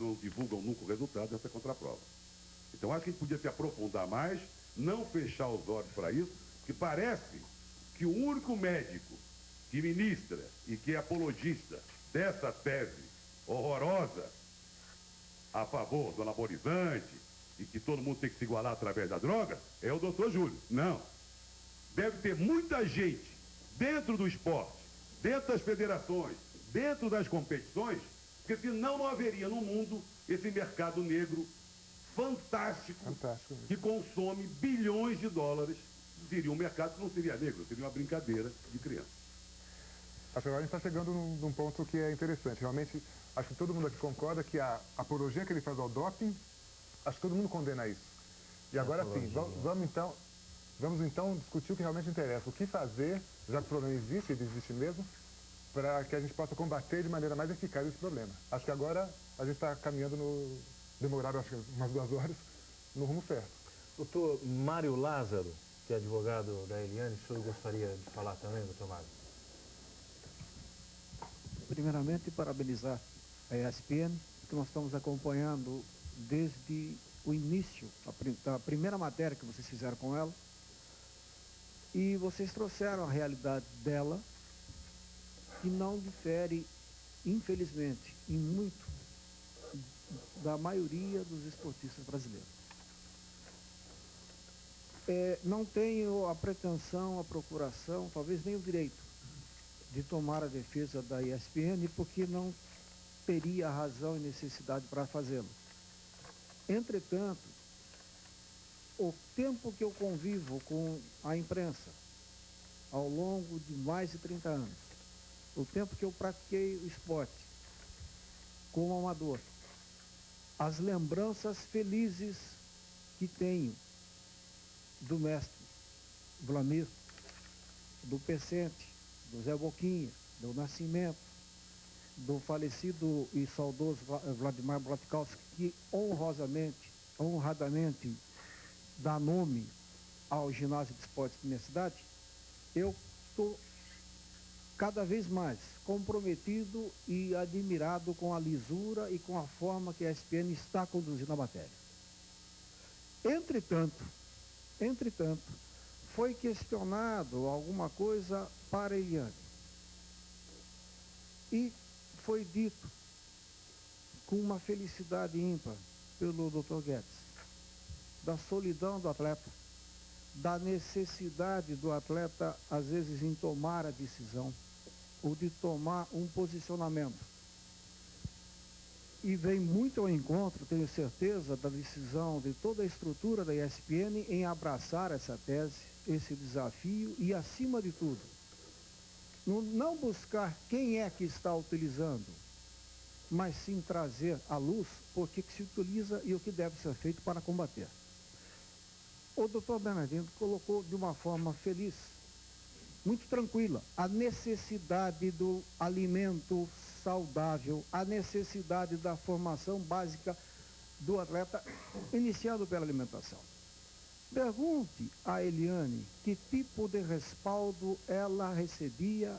não divulgam nunca o resultado dessa contraprova. Então, acho que a gente podia se aprofundar mais, não fechar os olhos para isso, porque parece que o único médico que ministra e que é apologista dessa tese horrorosa a favor do anabolizante e que todo mundo tem que se igualar através da droga é o doutor Júlio. Não. Deve ter muita gente dentro do esporte, dentro das federações, dentro das competições, porque senão não haveria no mundo esse mercado negro fantástico que consome bilhões de dólares. Seria um mercado que não seria negro, seria uma brincadeira de criança. Acho que agora a gente está chegando num ponto que é interessante. Realmente, acho que todo mundo aqui concorda que a apologia que ele faz ao doping, acho que todo mundo condena isso. E agora sim, vamos então discutir o que realmente interessa. O que fazer, já que o problema existe, ele existe mesmo, para que a gente possa combater de maneira mais eficaz esse problema. Acho que agora a gente está caminhando demoraram acho que umas 2 horas, no rumo certo. Doutor Mário Lázaro, que é advogado da Eliane, o senhor gostaria de falar também, doutor Mário? Primeiramente, parabenizar a ESPN, que nós estamos acompanhando desde o início, da primeira matéria que vocês fizeram com ela, e vocês trouxeram a realidade dela, que não difere, infelizmente, em muito, da maioria dos esportistas brasileiros. Não tenho a pretensão, a procuração, talvez nem o direito de tomar a defesa da ESPN, porque não teria razão e necessidade para fazê-lo. Entretanto, o tempo que eu convivo com a imprensa, ao longo de mais de 30 anos, o tempo que eu pratiquei o esporte como amador, as lembranças felizes que tenho do mestre Vlamir, do Pecente, do Zé Boquinha, do Nascimento, do falecido e saudoso Vladimir Blatkowski, que honradamente dá nome ao ginásio de esportes da minha cidade, eu estou cada vez mais comprometido e admirado com a lisura e com a forma que a ESPN está conduzindo a matéria. Entretanto, foi questionado alguma coisa para Eliane. E foi dito com uma felicidade ímpar pelo Dr. Guedes, da solidão do atleta, da necessidade do atleta, às vezes, em tomar a decisão, ou de tomar um posicionamento. E vem muito ao encontro, tenho certeza, da decisão de toda a estrutura da ESPN em abraçar essa tese, esse desafio e, acima de tudo, não buscar quem é que está utilizando, mas sim trazer à luz por que se utiliza e o que deve ser feito para combater. O doutor Bernardino colocou de uma forma feliz, muito tranquila, a necessidade do alimento saudável, a necessidade da formação básica do atleta, iniciando pela alimentação. Pergunte a Eliane que tipo de respaldo ela recebia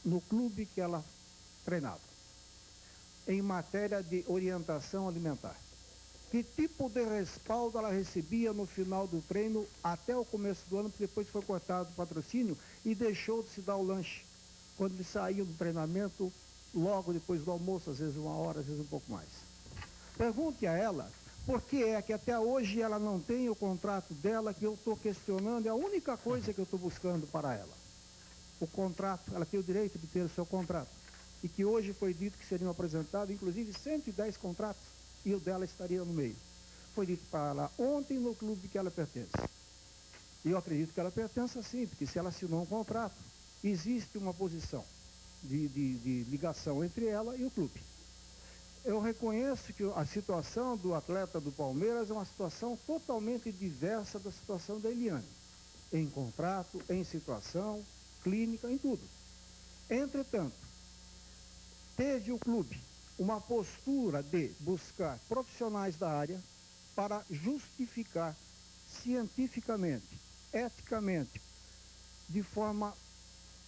no clube que ela treinava, em matéria de orientação alimentar. Que tipo de respaldo ela recebia no final do treino até o começo do ano, porque depois foi cortado o patrocínio e deixou de se dar o lanche. Quando eles saíam do treinamento, logo depois do almoço, às vezes 1 hora, às vezes um pouco mais. Pergunte a ela por que é que até hoje ela não tem o contrato dela, que eu estou questionando, é a única coisa que eu estou buscando para ela. O contrato, ela tem o direito de ter o seu contrato. E que hoje foi dito que seriam apresentados, inclusive, 110 contratos, e o dela estaria no meio. Foi dito para ela ontem no clube que ela pertence. E eu acredito que ela pertence sim, porque se ela assinou um contrato, existe uma posição de ligação entre ela e o clube. Eu reconheço que a situação do atleta do Palmeiras é uma situação totalmente diversa da situação da Eliane. Em contrato, em situação, clínica, em tudo. Entretanto, teve o clube uma postura de buscar profissionais da área para justificar cientificamente, eticamente, de forma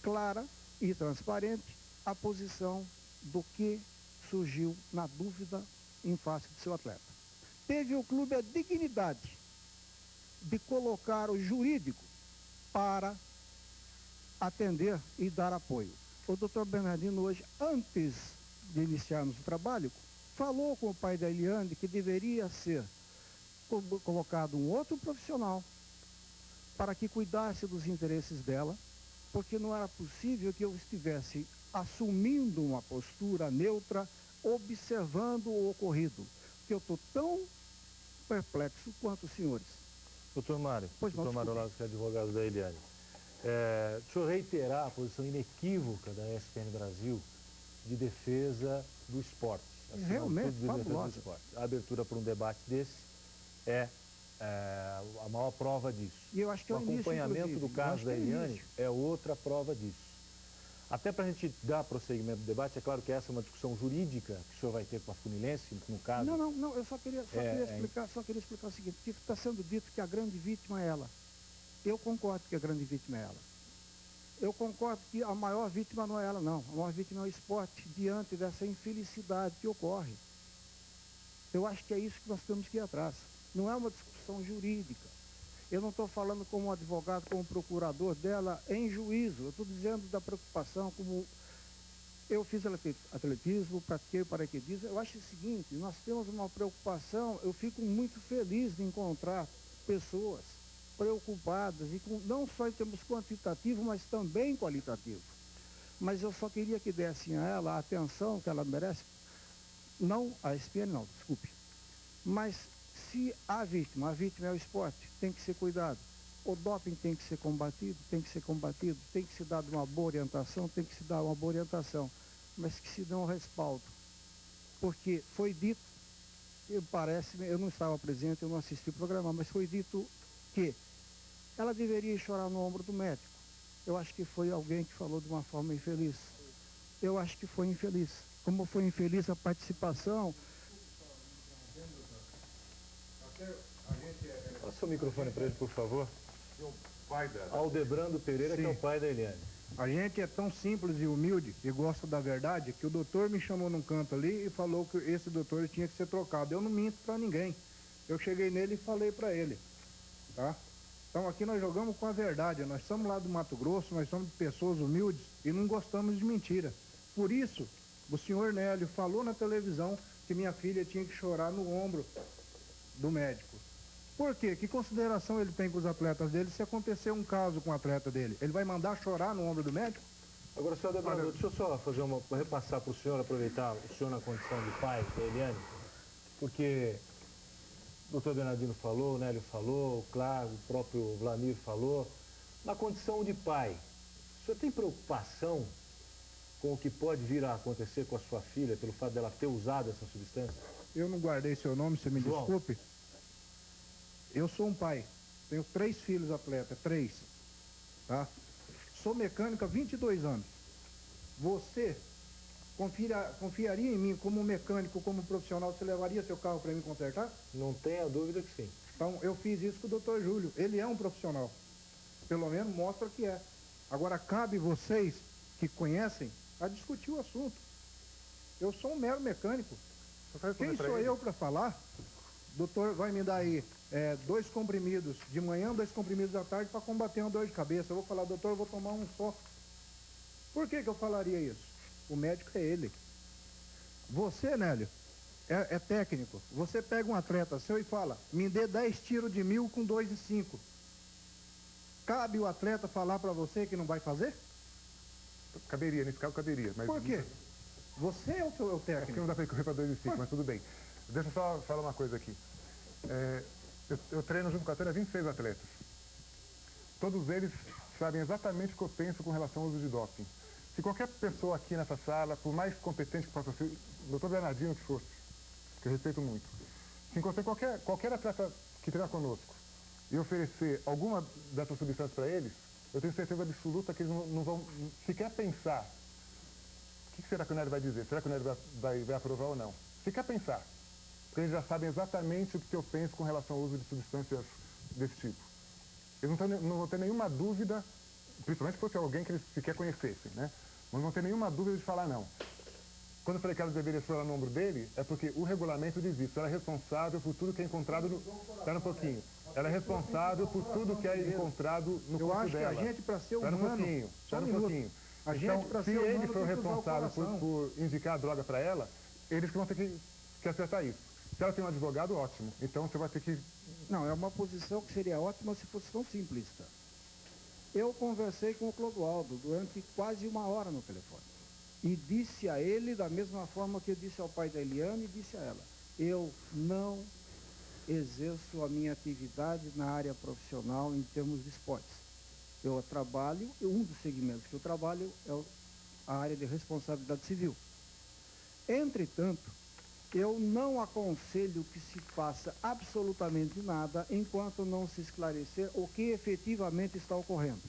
clara e transparente, a posição do que surgiu na dúvida em face do seu atleta. Teve o clube a dignidade de colocar o jurídico para atender e dar apoio. O doutor Bernardino hoje, antes de iniciarmos o trabalho, falou com o pai da Eliane que deveria ser colocado um outro profissional para que cuidasse dos interesses dela, porque não era possível que eu estivesse assumindo uma postura neutra, observando o ocorrido, porque eu estou tão perplexo quanto os senhores. Doutor Mário, Pois não, doutor Mário Lázaro, que é advogado da Eliane. Deixa eu reiterar a posição inequívoca da ESPN Brasil de defesa do esporte. Realmente, de defesa do fabulosa. esporte. A abertura para um debate desse é a maior prova disso. E eu acho que é o o início, acompanhamento do inclusive. caso da É o Eliane início. é outra prova disso. Até para a gente dar prosseguimento do debate, é claro que essa é uma discussão jurídica que o senhor vai ter com a Fluminense, no caso. Não, eu só queria explicar o seguinte, que está sendo dito que a grande vítima é ela. Eu concordo que a grande vítima é ela. Eu concordo que a maior vítima não é ela, não. A maior vítima é o esporte, diante dessa infelicidade que ocorre. Eu acho que é isso que nós temos que ir atrás. Não é uma discussão jurídica. Eu não estou falando como advogado, como procurador dela em juízo. Eu estou dizendo da preocupação, como eu fiz atletismo, pratiquei paraquedismo. Eu acho o seguinte, nós temos uma preocupação, eu fico muito feliz de encontrar pessoas preocupadas, e não só em termos quantitativos, mas também qualitativos. Mas eu só queria que dessem a ela a atenção que ela merece. Não, a ESPN não, desculpe. Mas se a vítima é o esporte, tem que ser cuidado. O doping tem que ser combatido, tem que se dar uma boa orientação, mas que se dê um respaldo. Porque foi dito, eu não estava presente, eu não assisti o programa, mas foi dito que ela deveria chorar no ombro do médico. Eu acho que foi alguém que falou de uma forma infeliz. Eu acho que foi infeliz. Como foi infeliz a participação. Passa o microfone para ele, por favor. O pai dela. Aldebrando Pereira, que é o pai da Eliane. A gente é tão simples e humilde e gosta da verdade que o doutor me chamou num canto ali e falou que esse doutor tinha que ser trocado. Eu não minto para ninguém. Eu cheguei nele e falei para ele, tá? Então aqui nós jogamos com a verdade. Nós somos lá do Mato Grosso, nós somos pessoas humildes e não gostamos de mentira. Por isso, o senhor Nélio falou na televisão que minha filha tinha que chorar no ombro do médico. Por quê? Que consideração ele tem com os atletas dele se acontecer um caso com o atleta dele? Ele vai mandar chorar no ombro do médico? Agora, senhor Aldebrando, deixa eu só repassar para o senhor, aproveitar o senhor na condição de pai da Eliane, porque o doutor Bernardino falou, o Nélio falou, o Claro, o próprio Vlamir falou. Na condição de pai, o senhor tem preocupação com o que pode vir a acontecer com a sua filha pelo fato dela ter usado essa substância? Eu não guardei seu nome, você me João. desculpe. Eu sou um pai, tenho 3 filhos atletas, 3, tá? Sou mecânico há 22 anos. Você confiaria em mim como mecânico, como profissional, você levaria seu carro para mim consertar? Não tenha dúvida que sim. Então, eu fiz isso com o Dr. Júlio. Ele é um profissional. Pelo menos mostra que é. Agora, cabe vocês que conhecem a discutir o assunto. Eu sou um mero mecânico. Quem sou eu para falar? O doutor vai me dar aí 2 comprimidos de manhã, 2 comprimidos à tarde para combater uma dor de cabeça. Eu vou falar, doutor, eu vou tomar um só. Por que eu falaria isso? O médico é ele. Você, Nélio, é técnico. Você pega um atleta seu e fala, me dê 10 tiros de 1000 com 2,5. Cabe o atleta falar para você que não vai fazer? Caberia, nesse caso caberia. Mas Por quê? Você é o É porque técnico. não dá para correr para 2,5, mas tudo bem. Deixa eu só falar uma coisa aqui. Eu treino junto com a Tânia 26 atletas. Todos eles sabem exatamente o que eu penso com relação ao uso de doping. Se qualquer pessoa aqui nessa sala, por mais competente que possa ser, o doutor Bernardino que fosse, que eu respeito muito, se encontrar qualquer atleta que treina conosco e oferecer alguma dessas substâncias para eles, eu tenho certeza absoluta que eles não vão sequer pensar. O que será que o Nélio vai dizer? Será que o Nélio vai aprovar ou não? Sequer pensar. Porque eles já sabem exatamente o que eu penso com relação ao uso de substâncias desse tipo. Eles não vão ter nenhuma dúvida, principalmente se fosse alguém que eles sequer conhecessem, né? Mas não vão ter nenhuma dúvida de falar não. Quando eu falei que ela deveria explorar no ombro dele, é porque o regulamento diz isso. Ela é responsável por tudo que é encontrado no... Espera um pouquinho. Ela é responsável por tudo que é encontrado no corpo dela. Eu acho que a gente, para ser humano... Espera um pouquinho. A gente, então, se ele for responsável por indicar a droga para ela, eles que vão ter que acertar isso. Se ela tem um advogado, ótimo. Então, você vai ter que... Não, é uma posição que seria ótima se fosse tão simplista. Eu conversei com o Clodoaldo durante quase 1 hora no telefone. E disse a ele, da mesma forma que eu disse ao pai da Eliane, disse a ela, eu não exerço a minha atividade na área profissional em termos de esportes. Eu trabalho, um dos segmentos que eu trabalho é a área de responsabilidade civil. Entretanto, eu não aconselho que se faça absolutamente nada enquanto não se esclarecer o que efetivamente está ocorrendo.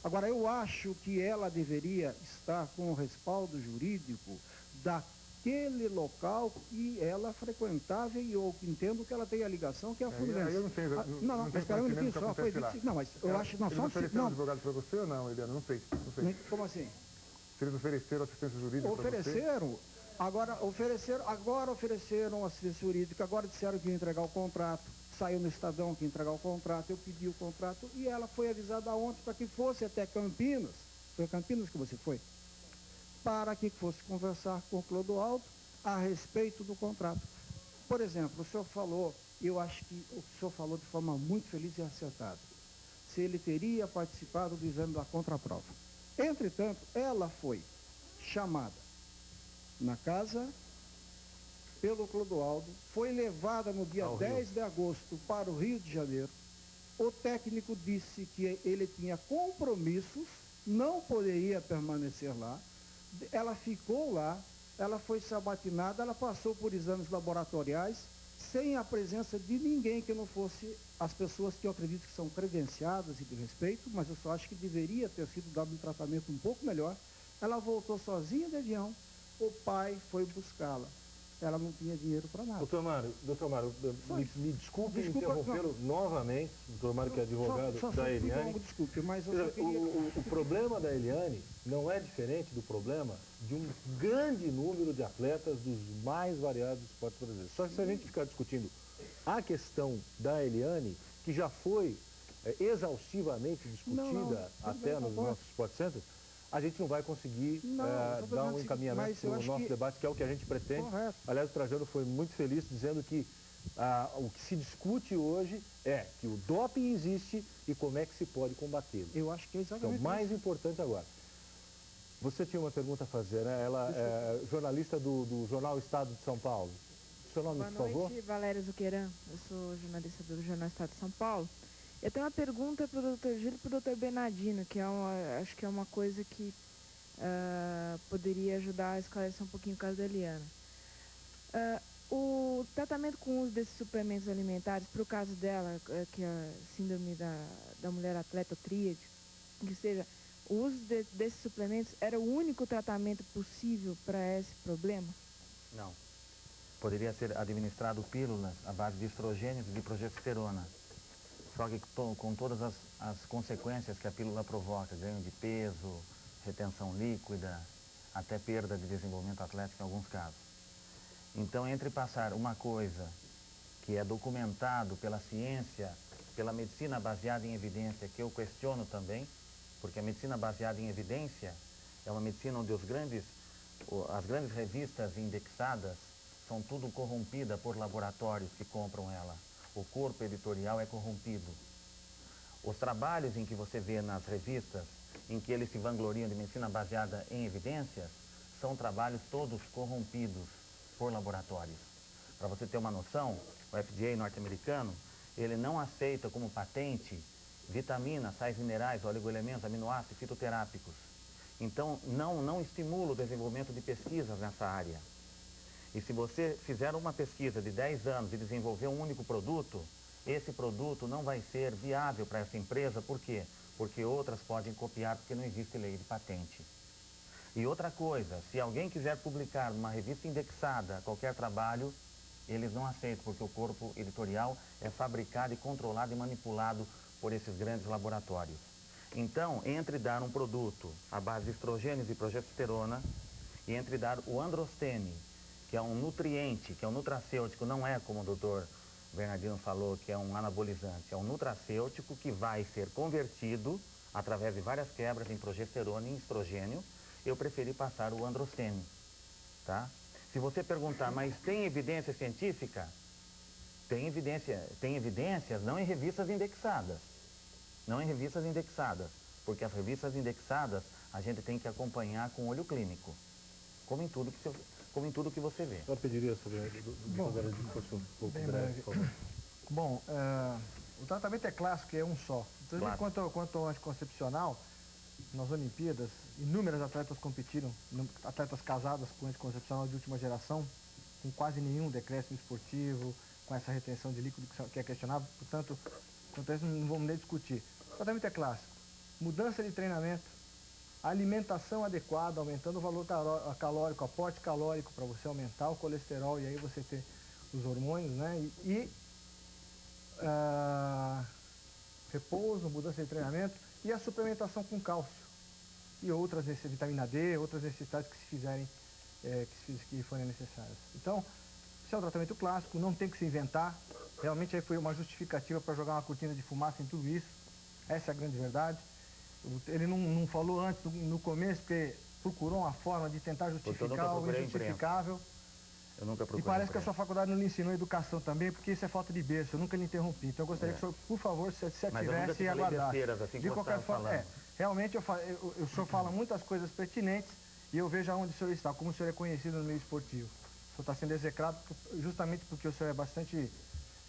Agora, eu acho que ela deveria estar com o respaldo jurídico daquele local que ela frequentava e eu entendo que ela tem a ligação, que é a Fluminense. Eu não sei. Não, espera um minutinho só. Foi 25, não, mas eu acho... Não, eles ofereceram advogado para você ou não, Eliana? Não sei. Como assim? Se eles ofereceram assistência jurídica para você? Ofereceram assistência jurídica, agora disseram que ia entregar o contrato. Saiu no Estadão que ia entregar o contrato, eu pedi o contrato e ela foi avisada ontem para que fosse até Campinas. Foi Campinas que você foi? Para que fosse conversar com o Clodoaldo a respeito do contrato. Por exemplo, o senhor falou, eu acho que o senhor falou de forma muito feliz e acertada, se ele teria participado do exame da contraprova. Entretanto, ela foi chamada na casa pelo Clodoaldo, foi levada no dia 10 de agosto para o Rio de Janeiro. O técnico disse que ele tinha compromissos, não poderia permanecer lá. Ela ficou lá, ela foi sabatinada, ela passou por exames laboratoriais, sem a presença de ninguém que não fosse as pessoas que eu acredito que são credenciadas e de respeito, mas eu só acho que deveria ter sido dado um tratamento um pouco melhor. Ela voltou sozinha de avião, o pai foi buscá-la. Ela não tinha dinheiro para nada. Doutor Mário, me desculpe interrompê-lo novamente, doutor Mário, que é advogado da Eliane. Desculpe, mas eu só queria... o problema da Eliane não é diferente do problema de um grande número de atletas dos mais variados esportes brasileiros. Só que se a gente ficar discutindo a questão da Eliane, que já foi exaustivamente discutida até nos nossos Sport Centers, a gente não vai conseguir dar um encaminhamento para o nosso debate, que é o que a gente pretende. Correto. Aliás, o Trajano foi muito feliz dizendo que o que se discute hoje é que o doping existe e como é que se pode combatê-lo. Eu acho que é exatamente isso. É o mais importante agora. Você tinha uma pergunta a fazer, né? Ela é jornalista do jornal Estado de São Paulo. Seu nome, por favor? Boa noite, Valéria Zuqueran. Eu sou jornalista do jornal Estado de São Paulo. Eu tenho uma pergunta para o Dr. Júlio e para o Dr. Bernardino, que acho que é uma coisa que poderia ajudar a esclarecer um pouquinho o caso da Eliana. O tratamento com o uso desses suplementos alimentares, para o caso dela, que é a síndrome da mulher atleta tríade, que seja, o uso desses suplementos era o único tratamento possível para esse problema? Não. Poderia ser administrado pílulas à base de estrogênios e de progesterona. Só que com todas as consequências que a pílula provoca, ganho de peso, retenção líquida, até perda de desenvolvimento atlético em alguns casos. Então, entre passar uma coisa que é documentado pela ciência, pela medicina baseada em evidência, que eu questiono também, porque a medicina baseada em evidência é uma medicina onde as grandes revistas indexadas são tudo corrompidas por laboratórios que compram ela. O corpo editorial é corrompido. Os trabalhos em que você vê nas revistas, em que eles se vangloriam de medicina baseada em evidências, são trabalhos todos corrompidos por laboratórios. Para você ter uma noção, o FDA norte-americano, ele não aceita como patente vitaminas, sais minerais, oligoelementos, aminoácidos fitoterápicos. Então, não estimula o desenvolvimento de pesquisas nessa área. E se você fizer uma pesquisa de 10 anos e desenvolver um único produto, esse produto não vai ser viável para essa empresa. Por quê? Porque outras podem copiar, porque não existe lei de patente. E outra coisa, se alguém quiser publicar numa revista indexada qualquer trabalho, eles não aceitam, porque o corpo editorial é fabricado e controlado e manipulado por esses grandes laboratórios. Então, entre dar um produto à base de estrogênios e progesterona que entre dar o androstene, que é um nutriente, que é um nutracêutico, não é como o doutor Bernardino falou, que é um anabolizante, é um nutracêutico que vai ser convertido através de várias quebras em progesterona e em estrogênio. Eu preferi passar o androstene, tá? Se você perguntar, mas tem evidência científica? Tem evidências, não em revistas indexadas. Não em revistas indexadas, porque as revistas indexadas a gente tem que acompanhar com olho clínico, como em tudo que você vê. Eu pediria sobre se fosse um pouco breve, por favor. Bom, o tratamento é clássico, é um só. Então, quanto ao anticoncepcional, nas Olimpíadas, inúmeras atletas competiram, atletas casadas com anticoncepcional de última geração, com quase nenhum decréscimo esportivo, com essa retenção de líquido que é questionável. Portanto, quanto a isso não vamos nem discutir. O tratamento é clássico. Mudança de treinamento, alimentação adequada, aumentando o valor calórico, aporte calórico para você aumentar o colesterol e aí você ter os hormônios, né? Repouso, mudança de treinamento e a suplementação com cálcio e outras vitamina D, outras necessidades que se fizerem, que forem necessárias. Então, esse é um tratamento clássico, não tem que se inventar. Realmente aí foi uma justificativa para jogar uma cortina de fumaça em tudo isso. Essa é a grande verdade. Ele não falou antes, no começo, porque procurou uma forma de tentar justificar o injustificável. Eu nunca procurei. E parece que a sua faculdade não lhe ensinou educação também, porque isso é falta de berço. Eu nunca lhe interrompi. Então eu gostaria que o senhor, por favor, se ativesse e aguardasse. Assim de qualquer forma, realmente o senhor fala muitas coisas pertinentes e eu vejo aonde o senhor está, como o senhor é conhecido no meio esportivo. O senhor está sendo execrado justamente porque o senhor é bastante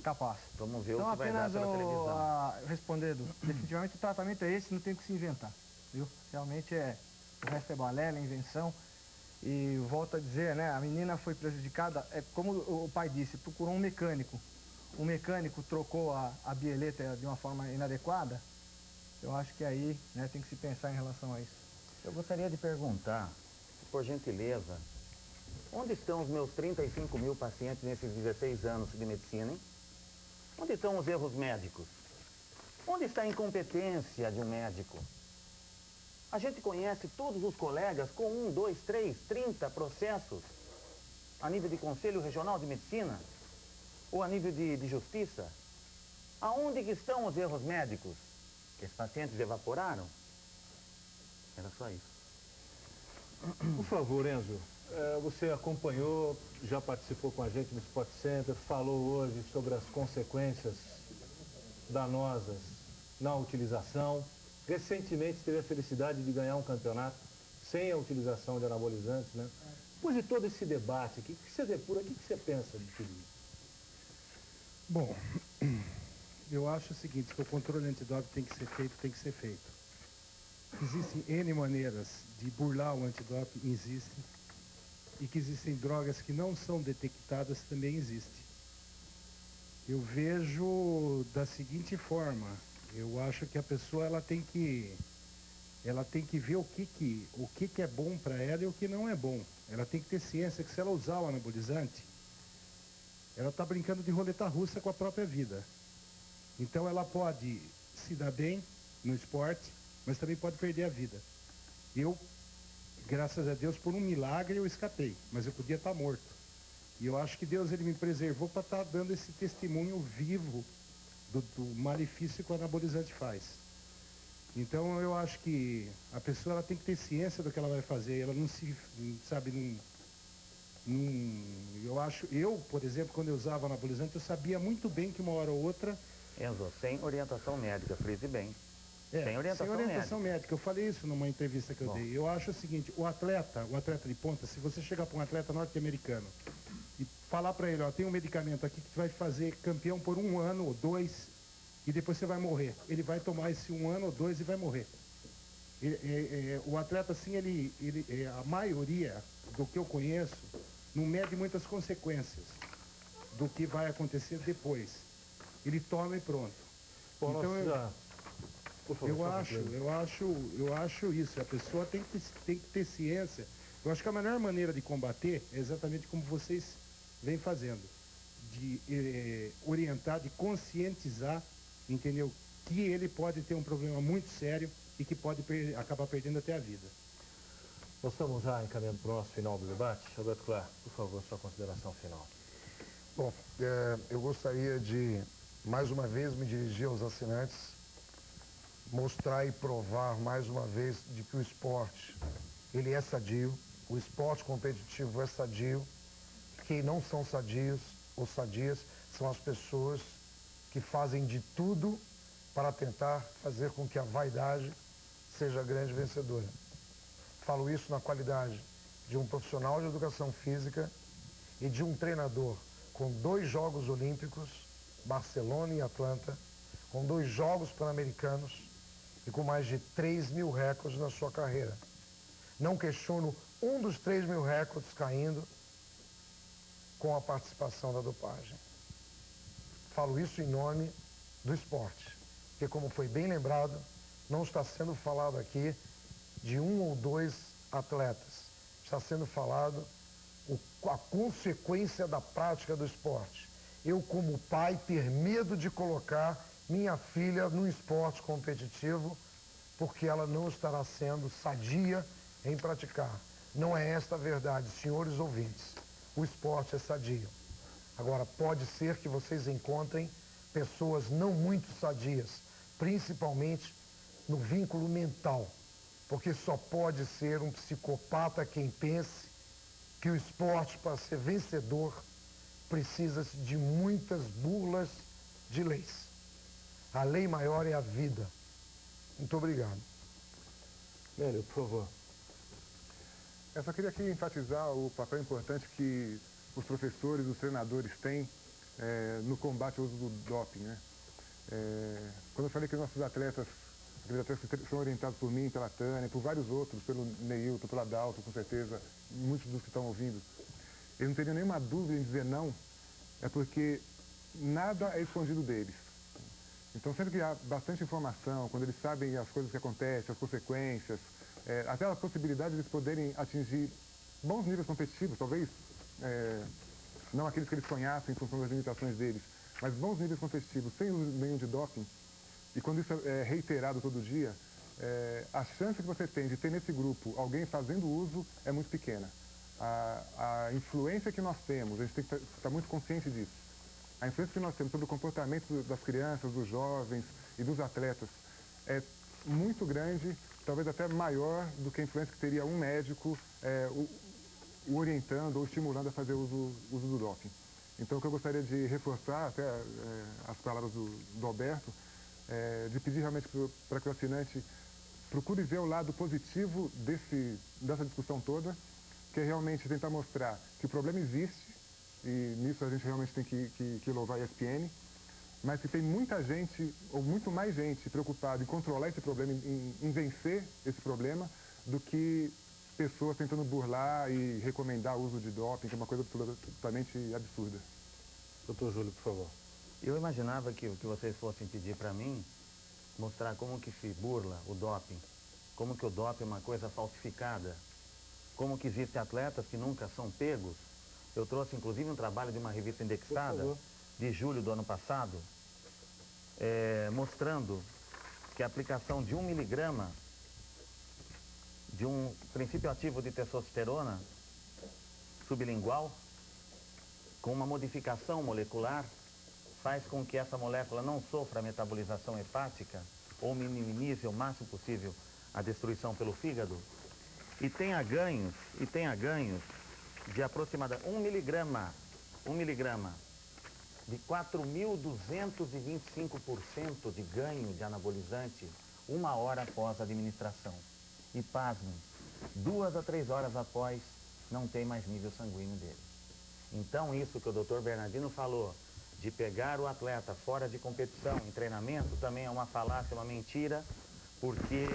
capaz. Vamos ver o que vai dar pela televisão. Respondendo, definitivamente o tratamento é esse, não tem que se inventar, viu? Realmente o resto é balela, é invenção. E volto a dizer, né, a menina foi prejudicada, como o pai disse, procurou um mecânico. O mecânico trocou a bieleta de uma forma inadequada. Eu acho que aí, né, tem que se pensar em relação a isso. Eu gostaria de perguntar, por gentileza, onde estão os meus 35 mil pacientes nesses 16 anos de medicina, hein? Onde estão os erros médicos? Onde está a incompetência de um médico? A gente conhece todos os colegas com 1, 2, 3, 30 processos a nível de Conselho Regional de Medicina ou a nível de Justiça. Aonde que estão os erros médicos? Que os pacientes evaporaram? Era só isso. Por favor, Enzo, você acompanhou, já participou com a gente no Sport Center, falou hoje sobre as consequências danosas na utilização. Recentemente teve a felicidade de ganhar um campeonato sem a utilização de anabolizantes, né? Depois de todo esse debate aqui, o que você depura, o que você pensa de tudo isso? Bom, eu acho o seguinte, que o controle antidoping tem que ser feito. Existem N maneiras de burlar o antidoping, existem. E que existem drogas que não são detectadas, também existem. Eu vejo da seguinte forma, eu acho que a pessoa ela tem que ver o que é bom para ela e o que não é bom. Ela tem que ter ciência que se ela usar o anabolizante, ela está brincando de roleta russa com a própria vida. Então ela pode se dar bem no esporte, mas também pode perder a vida. Eu, graças a Deus, por um milagre eu escapei, mas eu podia estar morto. E eu acho que Deus ele me preservou para estar dando esse testemunho vivo do malefício que o anabolizante faz. Então eu acho que a pessoa ela tem que ter ciência do que ela vai fazer, ela não se, sabe, eu, por exemplo, quando eu usava anabolizante, eu sabia muito bem que uma hora ou outra... Enzo, sem orientação médica, frise bem. Sem orientação médica. Eu falei isso numa entrevista que eu dei. Eu acho o seguinte, o atleta de ponta, se você chegar para um atleta norte-americano e falar para ele, ó, tem um medicamento aqui que vai fazer campeão por 1 ano ou 2 e depois você vai morrer. Ele vai tomar esse 1 ano ou 2 e vai morrer. O atleta, assim, a maioria do que eu conheço não mede muitas consequências do que vai acontecer depois. Ele toma e pronto. Bom, então, por favor, eu acho isso. A pessoa tem que ter ciência. Eu acho que a melhor maneira de combater é exatamente como vocês vêm fazendo. De orientar, de conscientizar, entendeu? Que ele pode ter um problema muito sério e que pode acabar perdendo até a vida. Nós estamos já encaminhando para o nosso final do debate. Alberto Clar, por favor, sua consideração final. Bom, eu gostaria de, mais uma vez, me dirigir aos assinantes, mostrar e provar, mais uma vez, de que o esporte, ele é sadio, o esporte competitivo é sadio, quem não são sadios ou sadias são as pessoas que fazem de tudo para tentar fazer com que a vaidade seja a grande vencedora. Falo isso na qualidade de um profissional de educação física e de um treinador com 2 Jogos Olímpicos, Barcelona e Atlanta, com 2 Jogos Pan-Americanos e com mais de 3.000 recordes na sua carreira. Não questiono um dos 3.000 recordes caindo com a participação da dopagem. Falo isso em nome do esporte, porque, como foi bem lembrado, não está sendo falado aqui de 1 ou 2 atletas. Está sendo falado a consequência da prática do esporte. Eu, como pai, ter medo de colocar minha filha no esporte competitivo porque ela não estará sendo sadia em praticar. Não é esta a verdade, senhores ouvintes. O esporte é sadio. Agora, pode ser que vocês encontrem pessoas não muito sadias, principalmente no vínculo mental, porque só pode ser um psicopata quem pense que o esporte, para ser vencedor, precisa-se de muitas burlas de leis. A lei maior é a vida. Muito obrigado. Nélio, por favor. Eu só queria aqui enfatizar o papel importante que os professores, os treinadores têm no combate ao uso do doping, né? Quando eu falei que nossos atletas, aqueles atletas que são orientados por mim, pela Tânia, por vários outros, pelo Neilton, pelo Adalto, com certeza, muitos dos que estão ouvindo, eles não teriam nenhuma dúvida em dizer não, é porque nada é escondido deles. Então, sempre que há bastante informação, quando eles sabem as coisas que acontecem, as consequências, até a possibilidade de eles poderem atingir bons níveis competitivos, talvez não aqueles que eles conhecem em função das limitações deles, mas bons níveis competitivos, sem uso nenhum de doping, e quando isso é reiterado todo dia, a chance que você tem de ter nesse grupo alguém fazendo uso é muito pequena. A influência que nós temos, a gente tem que estar muito consciente disso. A influência que nós temos sobre o comportamento das crianças, dos jovens e dos atletas é muito grande, talvez até maior do que a influência que teria um médico o orientando ou estimulando a fazer uso do doping. Então, o que eu gostaria de reforçar, até as palavras do Alberto, de pedir realmente para que o assinante procure ver o lado positivo dessa discussão toda, que é realmente tentar mostrar que o problema existe, e nisso a gente realmente tem que louvar a ESPN, mas que tem muita gente, ou muito mais gente, preocupada em controlar esse problema, em vencer esse problema, do que pessoas tentando burlar e recomendar o uso de doping, que é uma coisa absolutamente absurda. Doutor Júlio, por favor. Eu imaginava que vocês fossem pedir para mim mostrar como que se burla o doping, como que o doping é uma coisa falsificada, como que existem atletas que nunca são pegos. Eu trouxe, inclusive, um trabalho de uma revista indexada, de julho do ano passado, mostrando que a aplicação de 1 miligrama de um princípio ativo de testosterona sublingual, com uma modificação molecular, faz com que essa molécula não sofra a metabolização hepática ou minimize o máximo possível a destruição pelo fígado, e tenha ganhos de aproximadamente 1 miligrama de 4.225% de ganho de anabolizante 1 hora após a administração. E pasmem, 2 a 3 horas após, não tem mais nível sanguíneo dele. Então, isso que o Dr. Bernardino falou, de pegar o atleta fora de competição, em treinamento, também é uma falácia, uma mentira, porque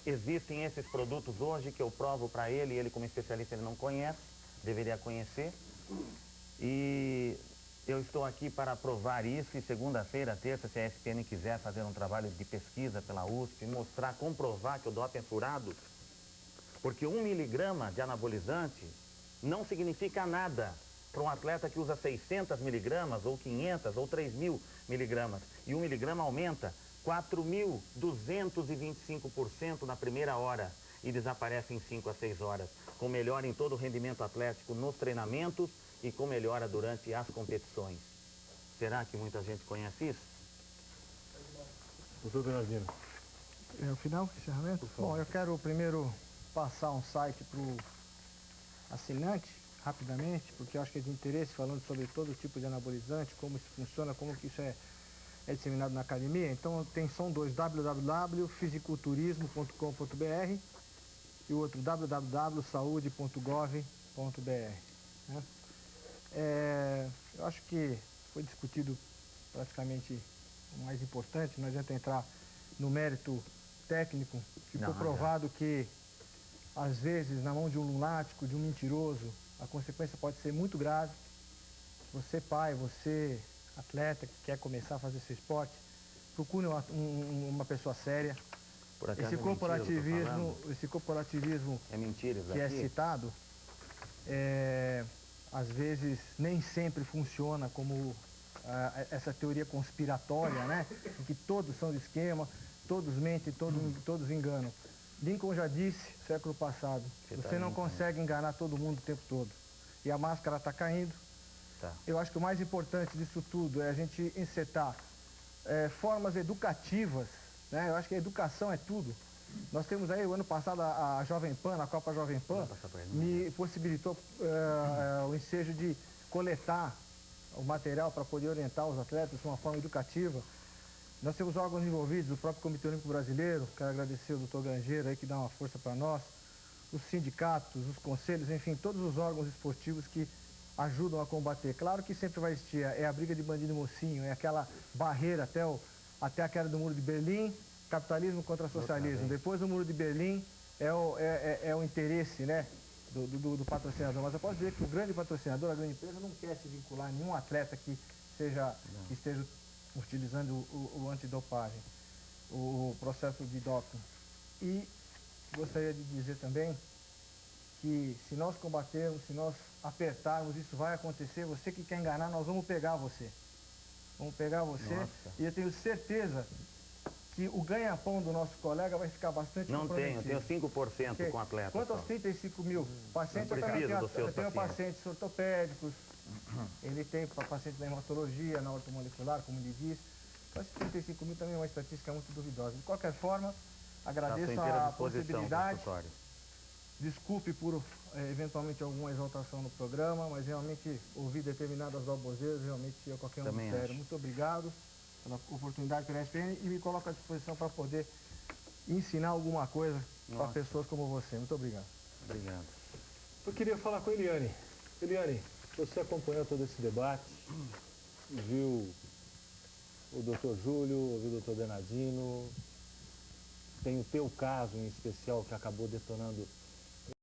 existem esses produtos hoje que eu provo para ele, e ele como especialista ele não conhece, deveria conhecer, e eu estou aqui para provar isso, e segunda-feira, terça, se a ESPN quiser fazer um trabalho de pesquisa pela USP, mostrar, comprovar que o doping é furado, porque 1 miligrama de anabolizante não significa nada para um atleta que usa 600 miligramas, ou 500, ou 3.000 miligramas, e 1 miligrama aumenta 4.225% na primeira hora. e desaparece em 5 a 6 horas, com melhora em todo o rendimento atlético nos treinamentos e com melhora durante as competições. Será que muita gente conhece isso? Doutor Bernardino. É o final, encerramento? Bom, eu quero primeiro passar um site para o assinante, rapidamente, porque eu acho que é de interesse, falando sobre todo tipo de anabolizante, como isso funciona, como que isso é disseminado na academia. Então, são dois, www.fisiculturismo.com.br e o outro, www.saude.gov.br. Né? Eu acho que foi discutido praticamente o mais importante, não adianta entrar no mérito técnico. Ficou provado que, às vezes, na mão de um lunático, de um mentiroso, a consequência pode ser muito grave. Você, pai, você, atleta que quer começar a fazer esse esporte, procure uma pessoa séria. Esse corporativismo é mentira, que é citado, às vezes nem sempre funciona como essa teoria conspiratória, né? Em que todos são de esquema, todos mentem, todos enganam. Lincoln já disse, século passado, você não consegue enganar todo mundo o tempo todo. E a máscara está caindo. Eu acho que o mais importante disso tudo é a gente encetar formas educativas, né? Eu acho que a educação é tudo. Nós temos aí, o ano passado, a Jovem Pan, a Copa Jovem Pan, me possibilitou o ensejo de coletar o material para poder orientar os atletas de uma forma educativa. Nós temos órgãos envolvidos, o próprio Comitê Olímpico Brasileiro, quero agradecer o doutor Grangeiro aí que dá uma força para nós, os sindicatos, os conselhos, enfim, todos os órgãos esportivos que ajudam a combater. Claro que sempre vai existir, a briga de bandido e mocinho, é aquela barreira até a queda do Muro de Berlim, capitalismo contra socialismo. Depois do Muro de Berlim é o interesse, né, do patrocinador. Mas eu posso dizer que o grande patrocinador, a grande empresa, não quer se vincular a nenhum atleta que esteja utilizando o antidopagem, o processo de doping. E gostaria de dizer também que se nós combatermos, se nós apertarmos, isso vai acontecer. Você que quer enganar, nós vamos pegar você. Vamos pegar você. Nossa. E eu tenho certeza que o ganha-pão do nosso colega vai ficar bastante comprometido. Eu tenho 5% com atleta. Quanto aos 35 mil pacientes, eu tenho pacientes ortopédicos, ele tem pacientes na hematologia, na ortomolecular, como ele diz. Então, esses 35 mil também é uma estatística muito duvidosa. De qualquer forma, agradeço a possibilidade. Desculpe por eventualmente alguma exaltação no programa, mas realmente ouvir determinadas baboseiras realmente tira qualquer um do sério. Muito obrigado pela oportunidade pela ESPN e me coloco à disposição para poder ensinar alguma coisa para pessoas como você. Muito obrigado. Obrigado. Eu queria falar com a Eliane. Eliane, você acompanhou todo esse debate, viu o doutor Júlio, ouviu o doutor Bernardino, tem o teu caso em especial que acabou detonando